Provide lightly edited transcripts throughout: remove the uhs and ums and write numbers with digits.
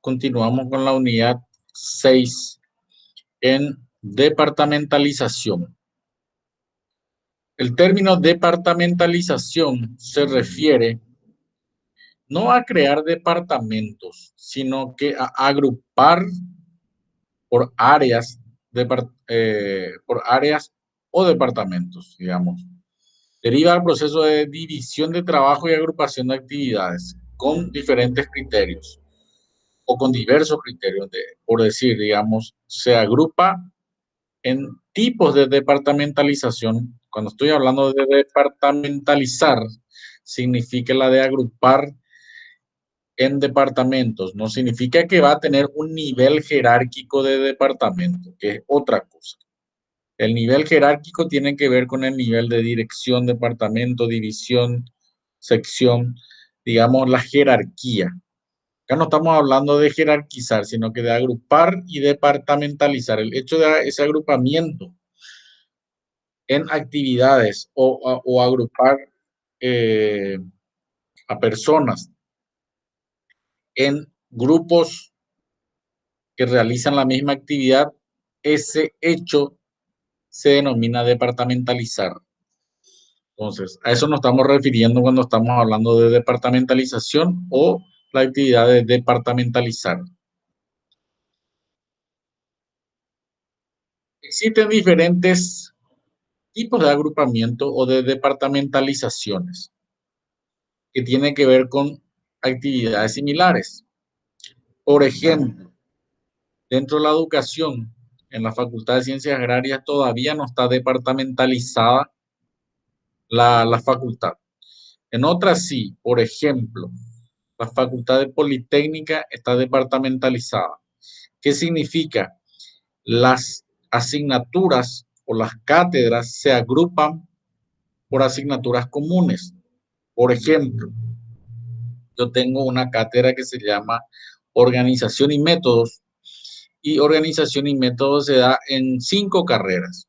continuamos con la unidad 6 en departamentalización. El término departamentalización se refiere no a crear departamentos, sino que a agrupar por áreas o departamentos, digamos. Deriva del proceso de división de trabajo y agrupación de actividades con diferentes criterios o con diversos criterios, por decir, digamos, se agrupa en tipos de departamentalización. Cuando estoy hablando de departamentalizar, significa la de agrupar en departamentos. No significa que va a tener un nivel jerárquico de departamento, que es otra cosa. El nivel jerárquico tiene que ver con el nivel de dirección, departamento, división, sección, digamos, la jerarquía. Acá no estamos hablando de jerarquizar, sino que de agrupar y departamentalizar. El hecho de ese agrupamiento en actividades o agrupar a personas en grupos que realizan la misma actividad, ese hecho se denomina departamentalizar. Entonces, a eso nos estamos refiriendo cuando estamos hablando de departamentalización o la actividad de departamentalizar. Existen diferentes tipos de agrupamiento o de departamentalizaciones que tienen que ver con actividades similares. Por ejemplo, dentro de la educación, en la Facultad de Ciencias Agrarias todavía no está departamentalizada la facultad. En otras sí, por ejemplo, la Facultad de Politécnica está departamentalizada. ¿Qué significa? Las asignaturas o las cátedras se agrupan por asignaturas comunes. Por ejemplo, yo tengo una cátedra que se llama Organización y Métodos, y organización y métodos se da en 5 carreras.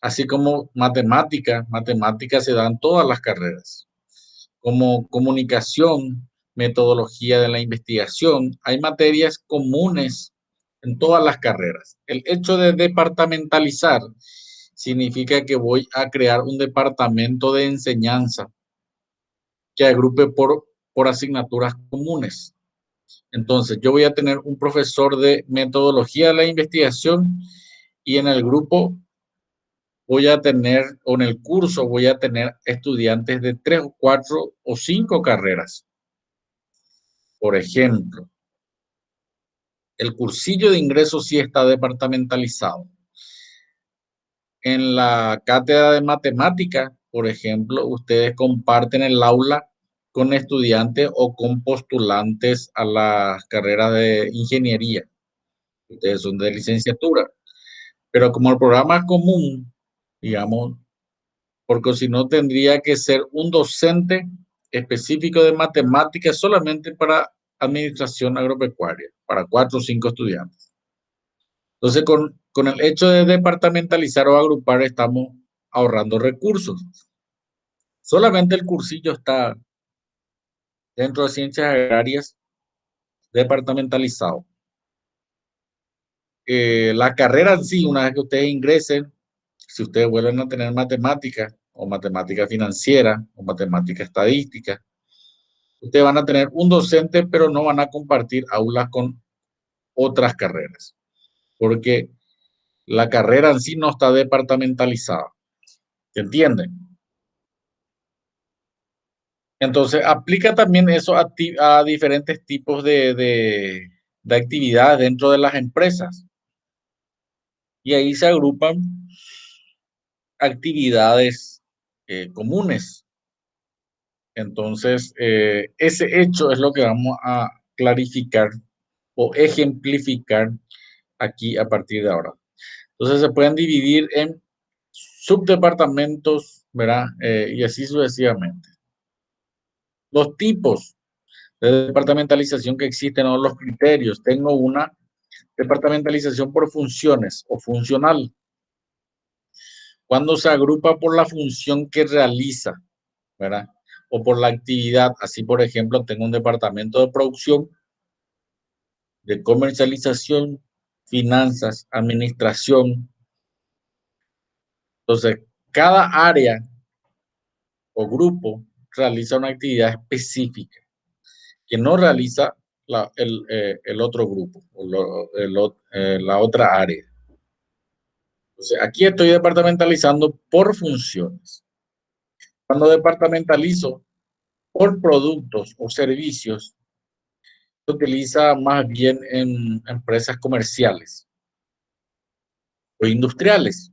Así como matemática se da en todas las carreras. Como comunicación, metodología de la investigación, hay materias comunes en todas las carreras. El hecho de departamentalizar significa que voy a crear un departamento de enseñanza que agrupe por asignaturas comunes. Entonces, yo voy a tener un profesor de metodología de la investigación y en el grupo voy a tener, o en el curso voy a tener estudiantes de 3 o 4 o 5 carreras. Por ejemplo, el cursillo de ingreso sí está departamentalizado. En la cátedra de matemática, por ejemplo, ustedes comparten el aula con estudiantes o con postulantes a las carreras de ingeniería. Ustedes son de licenciatura. Pero como el programa es común, digamos, porque si no tendría que ser un docente específico de matemáticas solamente para administración agropecuaria, para 4 o 5 estudiantes. Entonces, con el hecho de departamentalizar o agrupar, estamos ahorrando recursos. Solamente el cursillo está dentro de ciencias agrarias departamentalizado. La carrera en sí, una vez que ustedes ingresen, si ustedes vuelven a tener matemática o matemática financiera o matemática estadística, ustedes van a tener un docente, pero no van a compartir aulas con otras carreras, porque la carrera en sí no está departamentalizada. ¿Se entiende? Entonces, aplica también eso a diferentes tipos de actividades dentro de las empresas. Y ahí se agrupan actividades comunes. Entonces, ese hecho es lo que vamos a clarificar o ejemplificar aquí a partir de ahora. Entonces, se pueden dividir en subdepartamentos, ¿verdad? Y así sucesivamente. Los tipos de departamentalización que existen o los criterios. Tengo una departamentalización por funciones o funcional. Cuando se agrupa por la función que realiza, ¿verdad? O por la actividad. Así, por ejemplo, tengo un departamento de producción de comercialización, finanzas, administración. Entonces, cada área o grupo realiza una actividad específica que no realiza el otro grupo o la otra área. Entonces, aquí estoy departamentalizando por funciones. Cuando departamentalizo por productos o servicios, se utiliza más bien en empresas comerciales o industriales.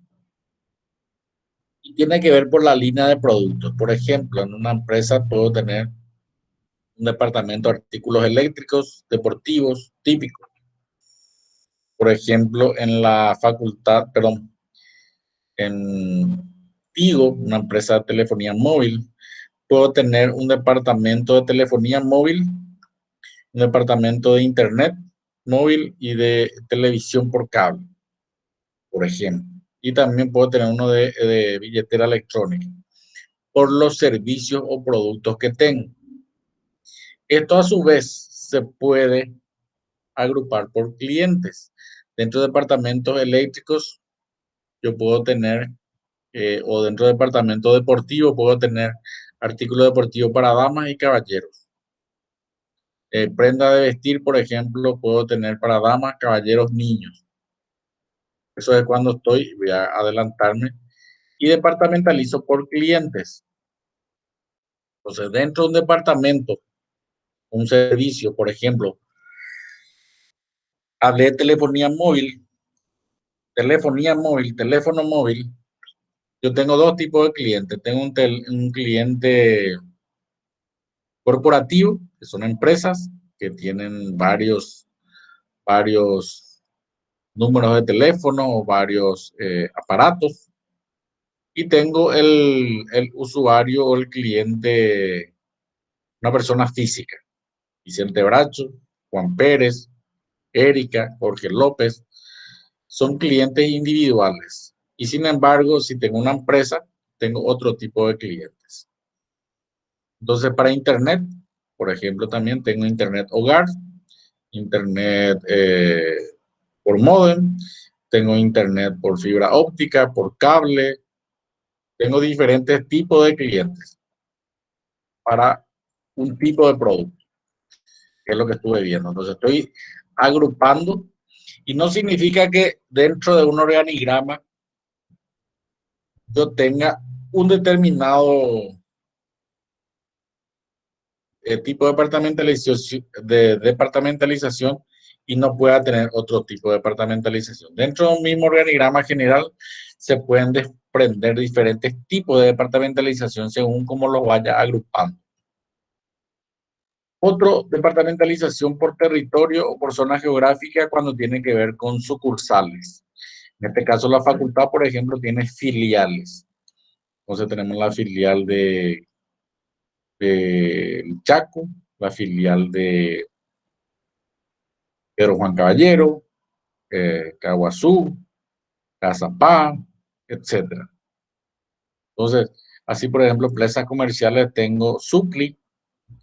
Y tiene que ver por la línea de productos. Por ejemplo, en una empresa puedo tener un departamento de artículos eléctricos, deportivos, típicos. Por ejemplo, en la facultad, perdón, en Tigo, una empresa de telefonía móvil, puedo tener un departamento de telefonía móvil, un departamento de internet móvil y de televisión por cable, por ejemplo. Y también puedo tener uno de billetera electrónica, por los servicios o productos que tengo. Esto a su vez se puede agrupar por clientes. Dentro de departamentos eléctricos, yo puedo tener, o dentro de departamento deportivo, puedo tener artículos deportivos para damas y caballeros. Prenda de vestir, por ejemplo, puedo tener para damas, caballeros, niños. Eso es cuando voy a adelantarme, y departamentalizo por clientes. Entonces, dentro de un departamento, un servicio, por ejemplo, hablé de teléfono móvil. Yo tengo dos tipos de clientes. Tengo un cliente corporativo, que son empresas que tienen varios números de teléfono o varios aparatos. Y tengo el usuario o el cliente, una persona física, Vicente Bracho, Juan Pérez, Erika, Jorge López, son clientes individuales. Y sin embargo, si tengo una empresa, tengo otro tipo de clientes. Entonces, para Internet, por ejemplo, también tengo Internet hogar, Internet por módem, tengo Internet por fibra óptica, por cable, tengo diferentes tipos de clientes para un tipo de producto, que es lo que estuve viendo. Entonces, estoy agrupando, y no significa que dentro de un organigrama yo tenga un determinado tipo de departamentalización y no pueda tener otro tipo de departamentalización. Dentro de un mismo organigrama general se pueden desprender diferentes tipos de departamentalización según cómo los vaya agrupando. Otro, departamentalización por territorio o por zona geográfica cuando tiene que ver con sucursales. En este caso, la facultad, por ejemplo, tiene filiales. Entonces tenemos la filial de Chaco, la filial de Pedro Juan Caballero, Caguazú, Cazapá, etcétera. Entonces, así por ejemplo, plazas comerciales tengo Supli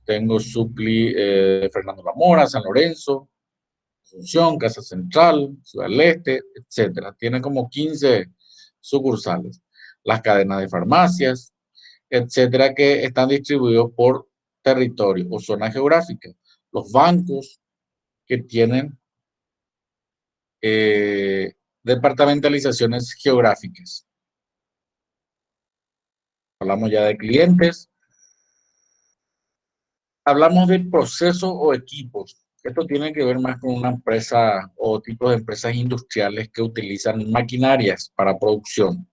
de Fernando La Mora, San Lorenzo, Asunción, Casa Central, Ciudad del Este, etcétera. Tiene como 15 sucursales. Las cadenas de farmacias, etcétera, que están distribuidos por territorio o zona geográfica. Los bancos que tienen departamentalizaciones geográficas. Hablamos ya de clientes. Hablamos de procesos o equipos. Esto tiene que ver más con una empresa o tipos de empresas industriales que utilizan maquinarias para producción.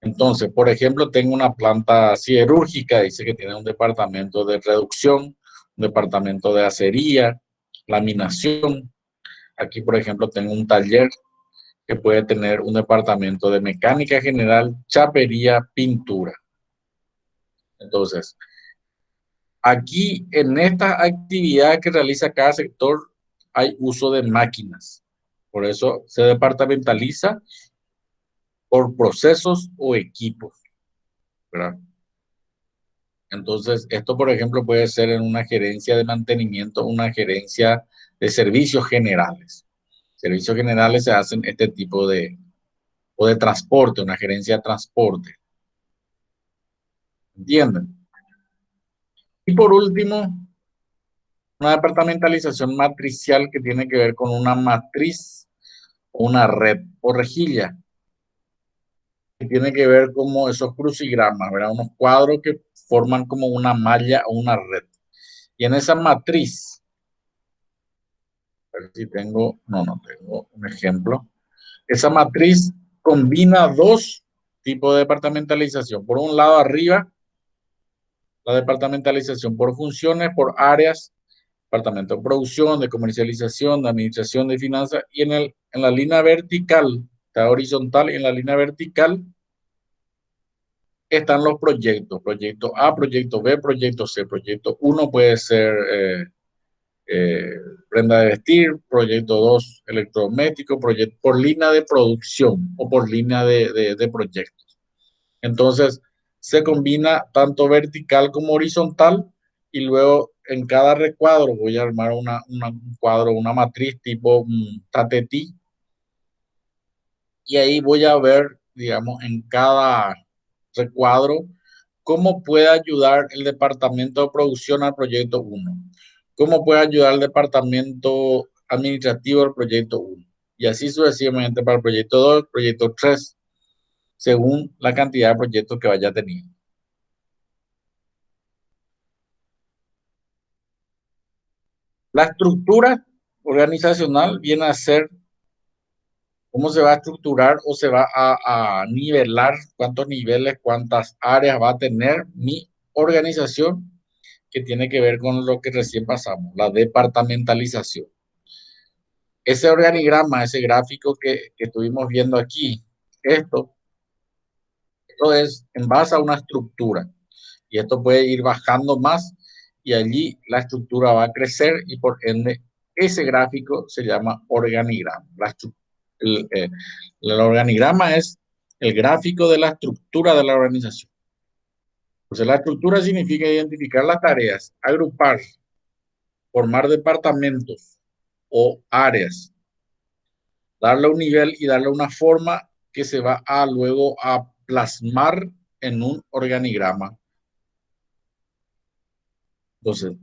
Entonces, por ejemplo, tengo una planta siderúrgica, dice que tiene un departamento de reducción, un departamento de acería, laminación. Aquí, por ejemplo, tengo un taller que puede tener un departamento de mecánica general, chapería, pintura. Entonces, aquí en esta actividad que realiza cada sector hay uso de máquinas. Por eso se departamentaliza por procesos o equipos, ¿verdad? Entonces, esto, por ejemplo, puede ser en una gerencia de mantenimiento, una gerencia de servicios generales. Servicios generales se hacen este tipo o de transporte, una gerencia de transporte. ¿Entienden? Y por último, una departamentalización matricial que tiene que ver con una matriz o una red o rejilla, que tiene que ver como esos crucigramas, ¿verdad? Unos cuadros que forman como una malla o una red. Y en esa matriz, a ver si tengo, no tengo un ejemplo. Esa matriz combina dos tipos de departamentalización. Por un lado, arriba, la departamentalización por funciones, por áreas, departamento de producción, de comercialización, de administración de finanzas, y en la línea vertical, está horizontal, y en la línea vertical están los proyectos, proyecto A, proyecto B, proyecto C. Proyecto 1 puede ser prenda de vestir, proyecto 2 electrodoméstico, proyecto por línea de producción o por línea de proyectos. Entonces, se combina tanto vertical como horizontal, y luego en cada recuadro voy a armar un cuadro, una matriz tipo tatetí, y ahí voy a ver, digamos, en cada recuadro cómo puede ayudar el departamento de producción al proyecto 1, cómo puede ayudar el departamento administrativo al proyecto 1, y así sucesivamente para el proyecto 2, proyecto 3, según la cantidad de proyectos que vaya teniendo. La estructura organizacional viene a ser cómo se va a estructurar o se va a nivelar, cuántos niveles, cuántas áreas va a tener mi organización, que tiene que ver con lo que recién pasamos, la departamentalización. Ese organigrama, ese gráfico que estuvimos viendo aquí, esto, esto es en base a una estructura, y esto puede ir bajando más, y allí la estructura va a crecer, y por ende ese gráfico se llama organigrama. El organigrama es el gráfico de la estructura de la organización. Entonces, la estructura significa identificar las tareas, agrupar, formar departamentos o áreas, darle un nivel y darle una forma que se va a luego a plasmar en un organigrama. Entonces,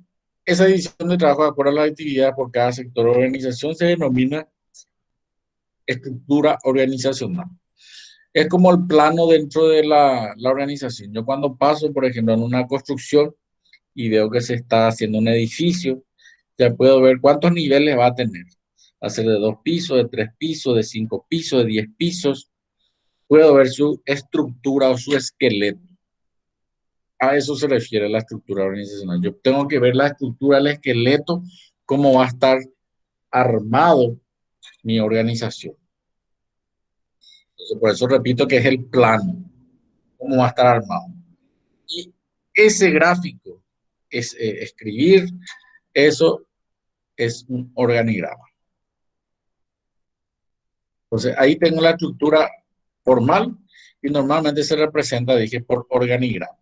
esa división de trabajo de acuerdo a las actividades por cada sector o organización se denomina estructura organizacional. Es como el plano dentro de la organización. Yo cuando paso, por ejemplo, en una construcción y veo que se está haciendo un edificio, ya puedo ver cuántos niveles va a tener. Va a ser de 2 pisos, de 3 pisos, de 5 pisos, de 10 pisos. Puedo ver su estructura o su esqueleto. A eso se refiere la estructura organizacional. Yo tengo que ver la estructura, el esqueleto, cómo va a estar armado mi organización. Entonces, por eso repito que es el plano, cómo va a estar armado. Y ese gráfico es escribir, eso es un organigrama. Entonces, ahí tengo la estructura formal, y normalmente se representa, dije, por organigrama.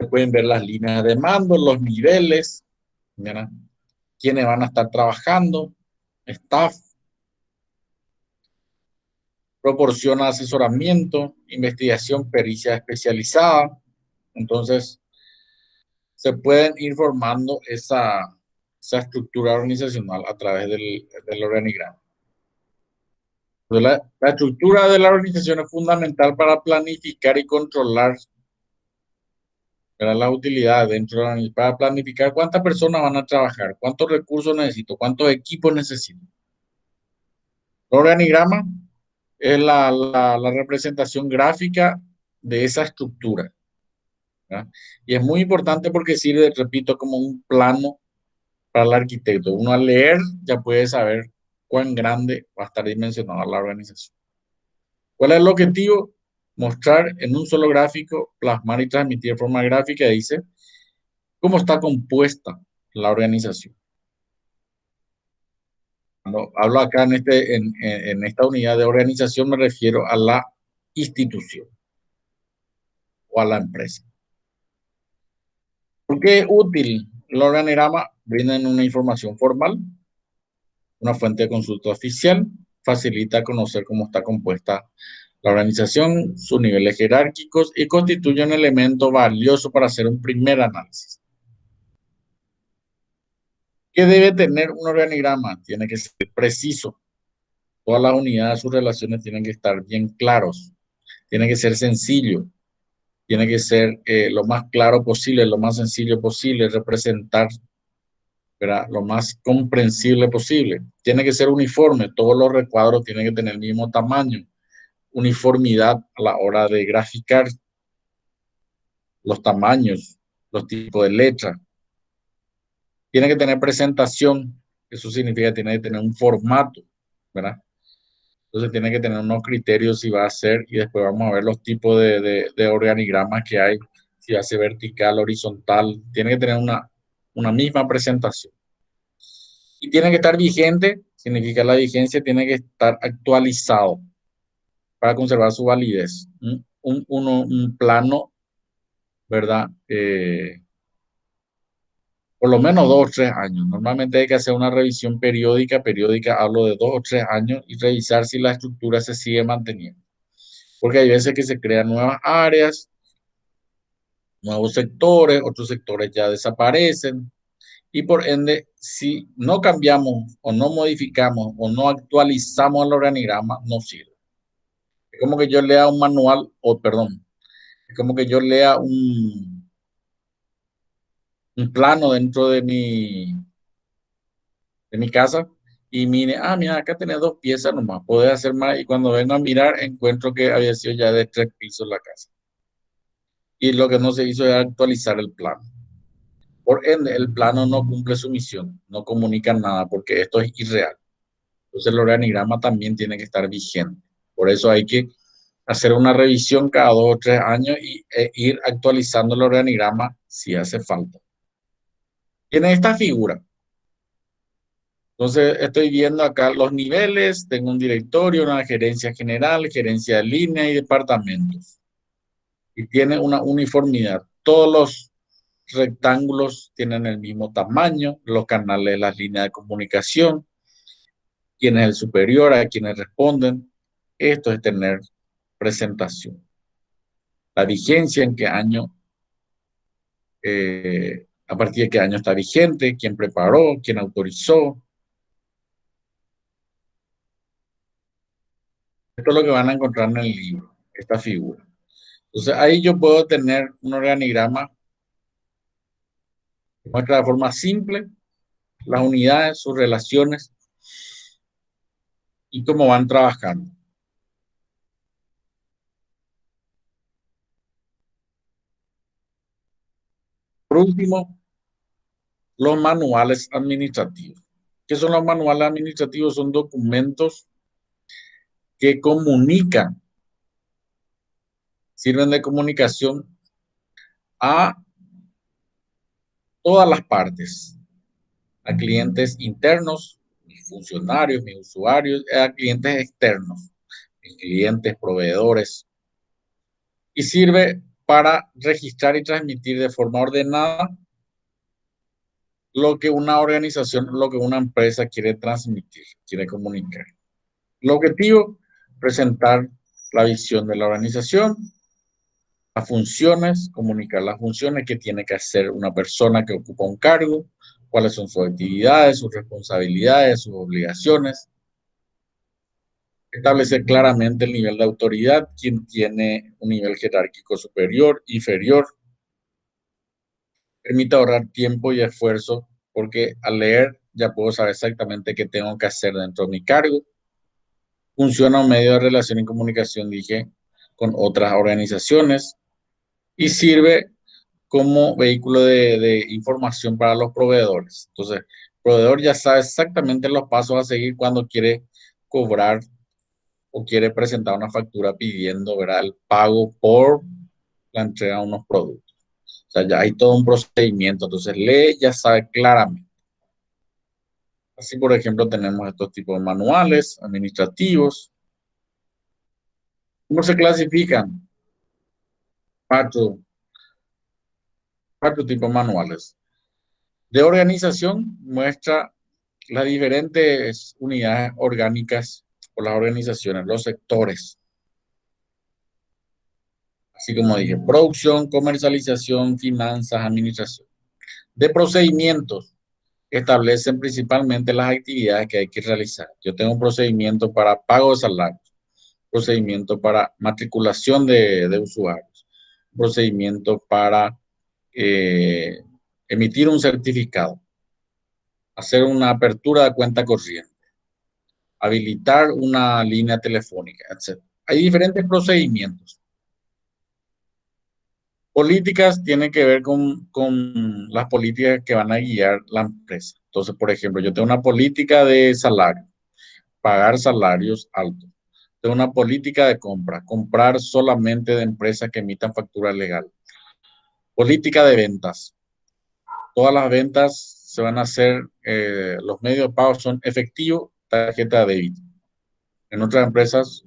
Pueden ver las líneas de mando, los niveles, ¿verdad? Quiénes van a estar trabajando, staff, proporciona asesoramiento, investigación, pericia especializada. Entonces, se pueden ir formando esa estructura organizacional a través del organigrama. La estructura de la organización es fundamental para planificar y controlar, ¿verdad?, la utilidad dentro de la, para planificar cuántas personas van a trabajar, cuántos recursos necesito, cuántos equipos necesito. El organigrama es la representación gráfica de esa estructura, ¿verdad? Y es muy importante porque sirve, repito, como un plano para el arquitecto. Uno al leer ya puede saber cuán grande va a estar dimensionada la organización. ¿Cuál es el objetivo? Mostrar en un solo gráfico, plasmar y transmitir de forma gráfica, dice, cómo está compuesta la organización. Cuando hablo acá en esta unidad de organización, me refiero a la institución o a la empresa. ¿Por qué es útil El organigrama brinda una información formal, una fuente de consulta oficial, facilita conocer cómo está compuesta la organización, sus niveles jerárquicos y constituye un elemento valioso para hacer un primer análisis. ¿Qué debe tener un organigrama? Tiene que ser preciso. Todas las unidades, sus relaciones tienen que estar bien claros. Tiene que ser sencillo. Tiene que ser lo más claro posible, lo más sencillo posible, representar, ¿verdad?, lo más comprensible posible. Tiene que ser uniforme. Todos los recuadros tienen que tener el mismo tamaño. Uniformidad a la hora de graficar los tamaños, los tipos de letra. Tiene que tener presentación. Eso significa que tiene que tener un formato, ¿verdad? Entonces tiene que tener unos criterios si va a ser, y después vamos a ver los tipos de organigramas que hay, si va a ser vertical, horizontal, tiene que tener una misma presentación. Y tiene que estar vigente, significa la vigencia, tiene que estar actualizado para conservar su validez. Un plano, ¿verdad? Por lo menos 2 o 3 años. Normalmente hay que hacer una revisión periódica, hablo de 2 o 3 años, y revisar si la estructura se sigue manteniendo. Porque hay veces que se crean nuevas áreas, nuevos sectores, otros sectores ya desaparecen, y por ende, si no cambiamos o no modificamos o no actualizamos el organigrama, no sirve. Es como que yo lea un manual, o perdón, es como que yo lea un plano dentro de mi casa y mire, mira, acá tenés 2 piezas nomás, podés hacer más, y cuando vengo a mirar encuentro que había sido ya de 3 pisos la casa. Y lo que no se hizo era actualizar el plano. Por ende, el plano no cumple su misión, no comunica nada porque esto es irreal. Entonces el organigrama también tiene que estar vigente. Por eso hay que hacer una revisión cada 2 o 3 años e ir actualizando el organigrama si hace falta. Tiene esta figura. Entonces estoy viendo acá los niveles, tengo un directorio, una gerencia general, gerencia de línea y departamentos. Y tiene una uniformidad. Todos los rectángulos tienen el mismo tamaño, los canales, las líneas de comunicación, quién es el superior, a quienes responden. Esto es tener presentación. La vigencia, en qué año, a partir de qué año está vigente, quién preparó, quién autorizó. Esto es lo que van a encontrar en el libro, esta figura. Entonces ahí yo puedo tener un organigrama que muestra de forma simple las unidades, sus relaciones y cómo van trabajando. Por último, los manuales administrativos. ¿Qué son los manuales administrativos? Son documentos que comunican, sirven de comunicación a todas las partes, a clientes internos, mis funcionarios, mis usuarios, a clientes externos, mis clientes, proveedores, y sirve para registrar y transmitir de forma ordenada lo que una organización, lo que una empresa quiere transmitir, quiere comunicar. El objetivo, presentar la visión de la organización, las funciones, comunicar las funciones que tiene que hacer una persona que ocupa un cargo, cuáles son sus actividades, sus responsabilidades, sus obligaciones, establecer claramente el nivel de autoridad, quién tiene un nivel jerárquico superior, inferior, permite ahorrar tiempo y esfuerzo, porque al leer ya puedo saber exactamente qué tengo que hacer dentro de mi cargo. Funciona un medio de relación y comunicación, dije, con otras organizaciones, y sirve como vehículo de información para los proveedores. Entonces, el proveedor ya sabe exactamente los pasos a seguir cuando quiere cobrar o quiere presentar una factura pidiendo, ¿verdad?, el pago por la entrega de unos productos. O sea, ya hay todo un procedimiento. Entonces, lee, ya sabe claramente. Así, por ejemplo, tenemos estos tipos de manuales administrativos. ¿Cómo se clasifican? Cuatro, cuatro tipos de manuales. De organización muestra las diferentes unidades orgánicas o las organizaciones, los sectores. Así como dije, producción, comercialización, finanzas, administración. De procedimientos, establecen principalmente las actividades que hay que realizar. Yo tengo un procedimiento para pago de salarios, procedimiento para matriculación de usuarios, procedimiento para eh, emitir un certificado, hacer una apertura de cuenta corriente, habilitar una línea telefónica, etc. Hay diferentes procedimientos. Políticas tienen que ver con las políticas que van a guiar la empresa. Entonces, por ejemplo, yo tengo una política de salario, pagar salarios altos. Tengo una política de compra, comprar solamente de empresas que emitan factura legal. Política de ventas. Todas las ventas se van a hacer, los medios de pago son efectivo, tarjeta de débito. En otras empresas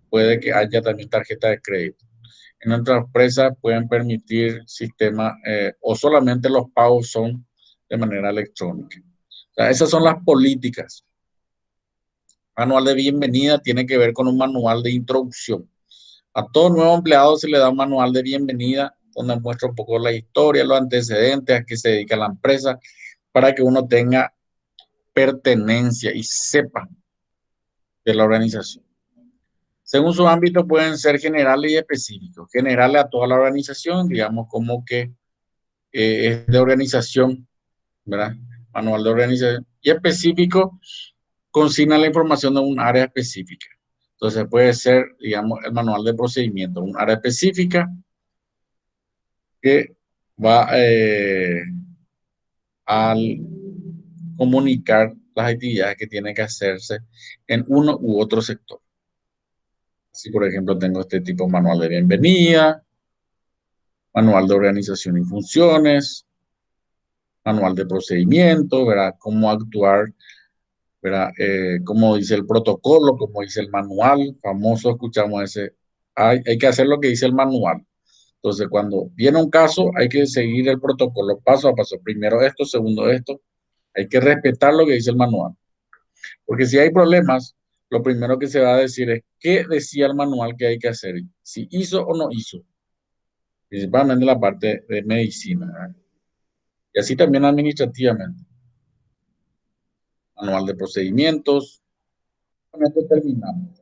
puede que haya también tarjeta de crédito. En otras empresas pueden permitir sistemas o solamente los pagos son de manera electrónica. O sea, esas son las políticas. Manual de bienvenida tiene que ver con un manual de introducción. A todo nuevo empleado se le da un manual de bienvenida donde muestra un poco la historia, los antecedentes, a qué se dedica la empresa, para que uno tenga pertenencia y sepa de la organización. Según su ámbito pueden ser generales y específicos. Generales a toda la organización, digamos como que es de organización, ¿verdad? Manual de organización. Y específico consigna la información de un área específica. Entonces puede ser, digamos, el manual de procedimiento, un área específica que va a comunicar las actividades que tiene que hacerse en uno u otro sector. Si, por ejemplo, tengo este tipo de manual de bienvenida, manual de organización y funciones, manual de procedimiento, ¿verdad? Cómo actuar, ¿verdad? Cómo dice el protocolo, cómo dice el manual, famoso, escuchamos ese. Hay que hacer lo que dice el manual. Entonces, cuando viene un caso, hay que seguir el protocolo paso a paso. Primero esto, segundo esto. Hay que respetar lo que dice el manual. Porque si hay problemas, lo primero que se va a decir es qué decía el manual que hay que hacer, si hizo o no hizo, principalmente la parte de medicina, ¿verdad? Y así también administrativamente. Manual de procedimientos. Con esto terminamos.